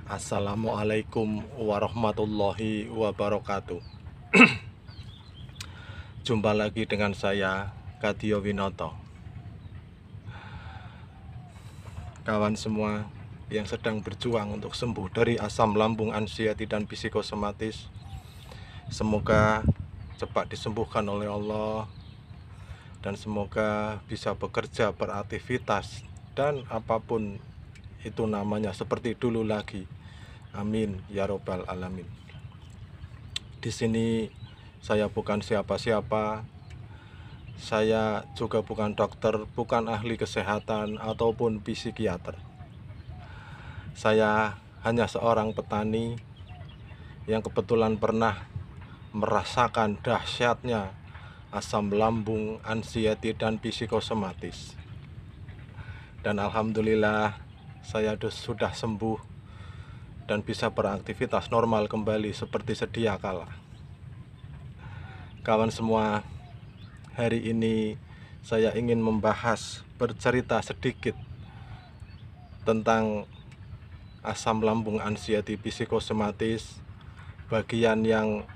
Assalamualaikum warahmatullahi wabarakatuh. Jumpa lagi dengan saya, Kadyo Winoto. Kawan semua yang sedang berjuang untuk sembuh dari asam lambung, anxiety, dan psikosomatis, semoga cepat disembuhkan oleh Allah, dan semoga bisa bekerja, beraktivitas, dan apapun itu namanya seperti dulu lagi. Amin ya robbal alamin. Di sini saya bukan siapa-siapa. Saya juga bukan dokter, bukan ahli kesehatan ataupun psikiater. Saya hanya seorang petani yang kebetulan pernah merasakan dahsyatnya asam lambung, anxiety, dan psikosomatis. Dan alhamdulillah saya sudah sembuh dan bisa beraktivitas normal kembali seperti sedia kala. Kawan semua, hari ini saya ingin bercerita sedikit tentang asam lambung, anxiety, psikosomatis, bagian yang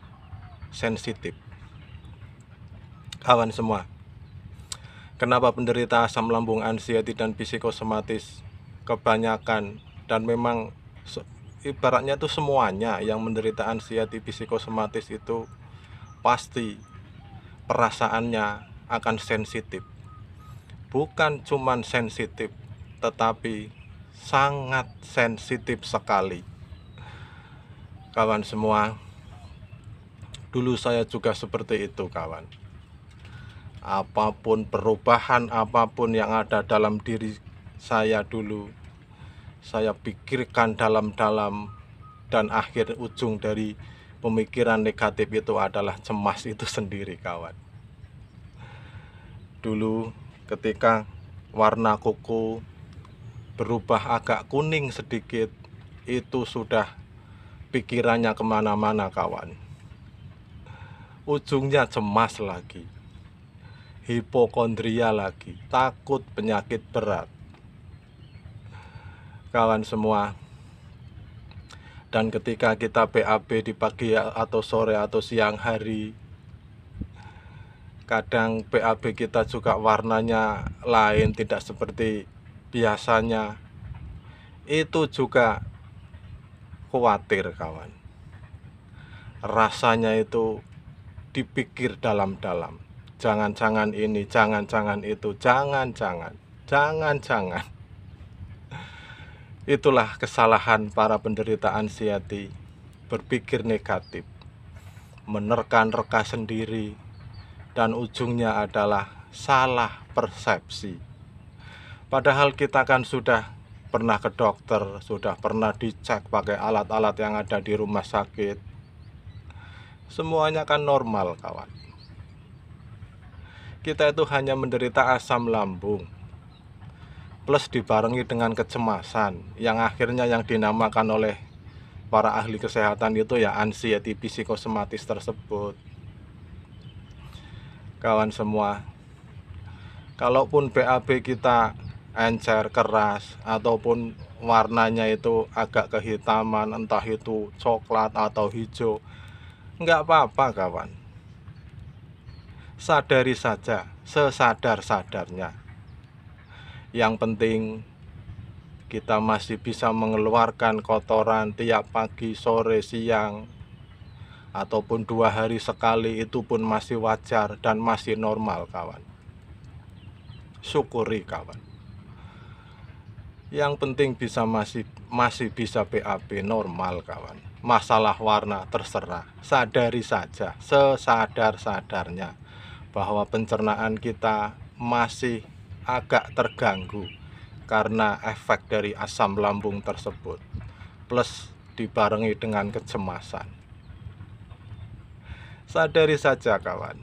sensitif. Kawan semua, kenapa penderita asam lambung, anxiety, dan psikosomatis kebanyakan, dan memang ibaratnya itu semuanya yang menderita anxiety, psikosomatis itu pasti perasaannya akan sensitif. Bukan cuman sensitif, tetapi sangat sensitif sekali. Kawan semua, dulu saya juga seperti itu, kawan. Apapun perubahan, apapun yang ada dalam diri saya dulu, saya pikirkan dalam-dalam, dan akhir ujung dari pemikiran negatif itu adalah cemas itu sendiri, kawan. Dulu ketika warna kuku berubah agak kuning sedikit, itu sudah pikirannya kemana-mana, kawan. Ujungnya cemas lagi, hipokondria lagi, takut penyakit berat. Kawan semua, dan ketika kita BAB di pagi atau sore atau siang hari, kadang BAB kita juga warnanya lain, tidak seperti biasanya. Itu juga khawatir, kawan. Rasanya itu dipikir dalam-dalam. Jangan-jangan ini, jangan-jangan itu, jangan-jangan. Itulah kesalahan para penderita anxiety, berpikir negatif, menerka-nerka sendiri, dan ujungnya adalah salah persepsi. Padahal kita kan sudah pernah ke dokter, sudah pernah dicek pakai alat-alat yang ada di rumah sakit. Semuanya kan normal, kawan. Kita itu hanya menderita asam lambung, plus dibarengi dengan kecemasan, yang akhirnya yang dinamakan oleh para ahli kesehatan itu ya anxiety, psikosomatis tersebut. Kawan semua, kalaupun BAB kita encer, keras, ataupun warnanya itu agak kehitaman, entah itu coklat atau hijau, nggak apa-apa, kawan. Sadari saja, sesadar-sadarnya. Yang penting kita masih bisa mengeluarkan kotoran tiap pagi, sore, siang, ataupun 2 hari sekali, itu pun masih wajar dan masih normal, kawan. Syukuri, kawan. Yang penting masih bisa BAB normal, kawan. Masalah warna terserah. Sadari saja, sesadar-sadarnya, bahwa pencernaan kita masih agak terganggu karena efek dari asam lambung tersebut, plus dibarengi dengan kecemasan. Sadari saja, kawan,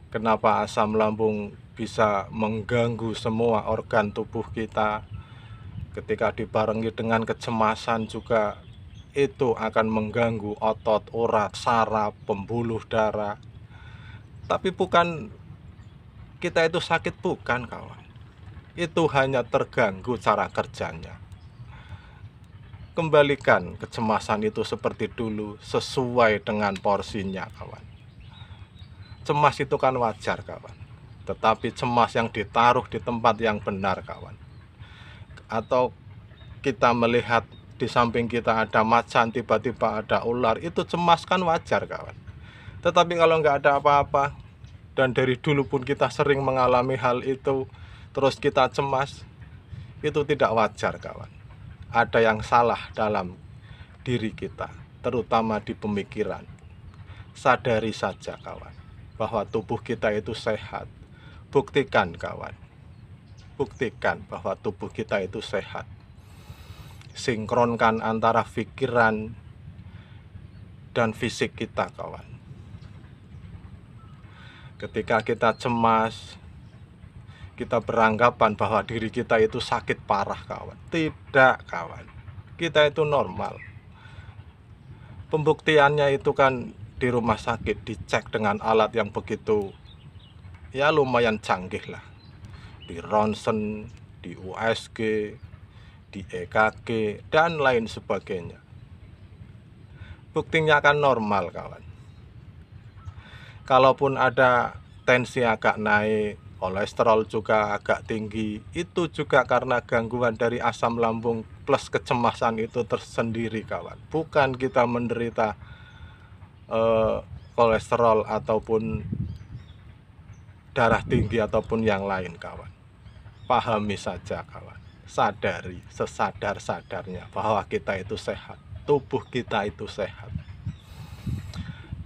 kenapa asam lambung bisa mengganggu semua organ tubuh kita. Ketika dibarengi dengan kecemasan juga, itu akan mengganggu otot, urat, saraf, pembuluh darah. Tapi bukan kita itu sakit, bukan, kawan. Itu hanya terganggu cara kerjanya. Kembalikan kecemasan itu seperti dulu, sesuai dengan porsinya, kawan. Cemas itu kan wajar, kawan. Tetapi cemas yang ditaruh di tempat yang benar, kawan. Atau kita melihat di samping kita ada macan, tiba-tiba ada ular, itu cemas kan wajar, kawan. Tetapi kalau nggak ada apa-apa, dan dari dulu pun kita sering mengalami hal itu, terus kita cemas, itu tidak wajar, kawan. Ada yang salah dalam diri kita, terutama di pemikiran. Sadari saja, kawan, bahwa tubuh kita itu sehat. Buktikan, kawan. Buktikan bahwa tubuh kita itu sehat. Sinkronkan antara pikiran dan fisik kita, kawan. Ketika kita cemas, kita beranggapan bahwa diri kita itu sakit parah, kawan. Tidak, kawan. Kita itu normal. Pembuktiannya itu kan di rumah sakit, dicek dengan alat yang begitu, ya lumayan canggih lah. Di ronsen, di USG, di EKG, dan lain sebagainya. Buktinya kan normal, kawan. Kalaupun ada tensi agak naik, kolesterol juga agak tinggi, itu juga karena gangguan dari asam lambung plus kecemasan itu tersendiri, kawan. Bukan kita menderita kolesterol ataupun darah tinggi ataupun yang lain, kawan. Pahami saja, kawan. Sadari sesadar-sadarnya bahwa kita itu sehat, tubuh kita itu sehat.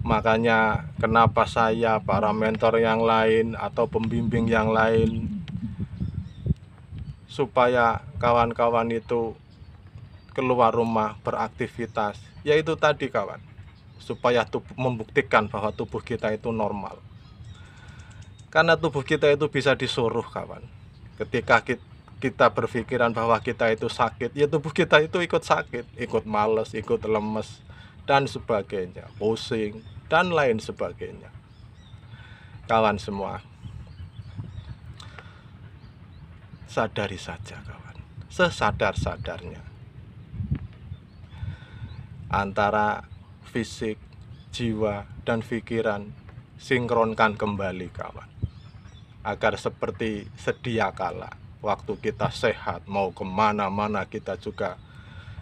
Makanya kenapa saya, para mentor yang lain atau pembimbing yang lain, supaya kawan-kawan itu keluar rumah beraktivitas, yaitu tadi, kawan, supaya membuktikan bahwa tubuh kita itu normal. Karena tubuh kita itu bisa disuruh, kawan. Ketika kita berpikiran bahwa kita itu sakit, ya tubuh kita itu ikut sakit, ikut males, ikut lemes, dan sebagainya, pusing, dan lain sebagainya. Kawan semua, sadari saja, kawan, sesadar-sadarnya, antara fisik, jiwa, dan pikiran sinkronkan kembali, kawan, agar seperti sedia kala waktu kita sehat, mau kemana-mana kita juga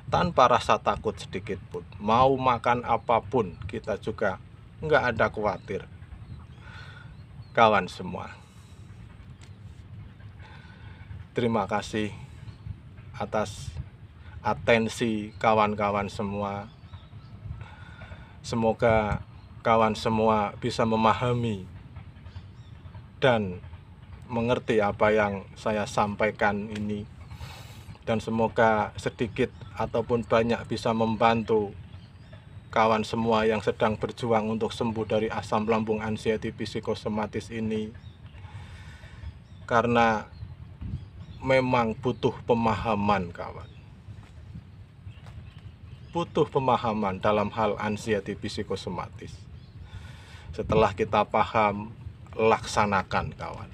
tanpa rasa takut sedikit pun. Mau makan apapun kita juga nggak ada khawatir. Kawan semua, terima kasih atas atensi kawan-kawan semua. Semoga kawan semua bisa memahami dan mengerti apa yang saya sampaikan ini, dan semoga sedikit ataupun banyak bisa membantu kawan semua yang sedang berjuang untuk sembuh dari asam lambung anxiety psikosomatis ini. Karena memang butuh pemahaman, kawan. Butuh pemahaman dalam hal anxiety psikosomatis. Setelah kita paham, laksanakan, kawan.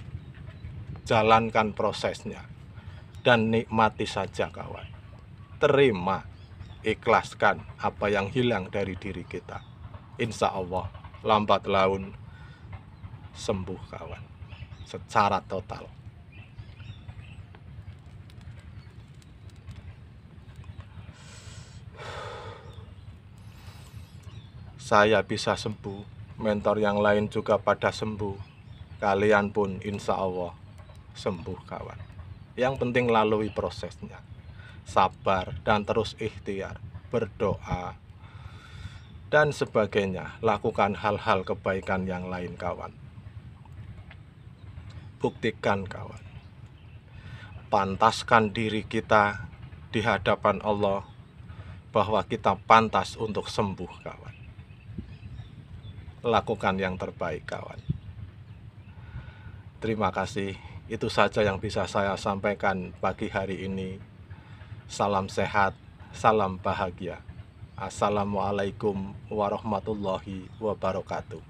Jalankan prosesnya dan nikmati saja, kawan. Terima, ikhlaskan apa yang hilang dari diri kita. Insya Allah lambat laun sembuh, kawan, secara total. Saya bisa sembuh, mentor yang lain juga pada sembuh, kalian pun insya Allah sembuh, kawan. Yang penting lalui prosesnya, sabar dan terus ikhtiar, berdoa dan sebagainya. Lakukan hal-hal kebaikan yang lain, kawan. Buktikan, kawan, pantaskan diri kita di hadapan Allah bahwa kita pantas untuk sembuh, kawan. Lakukan yang terbaik, kawan. Terima kasih. Itu saja yang bisa saya sampaikan pagi hari ini. Salam sehat, salam bahagia. Assalamualaikum warahmatullahi wabarakatuh.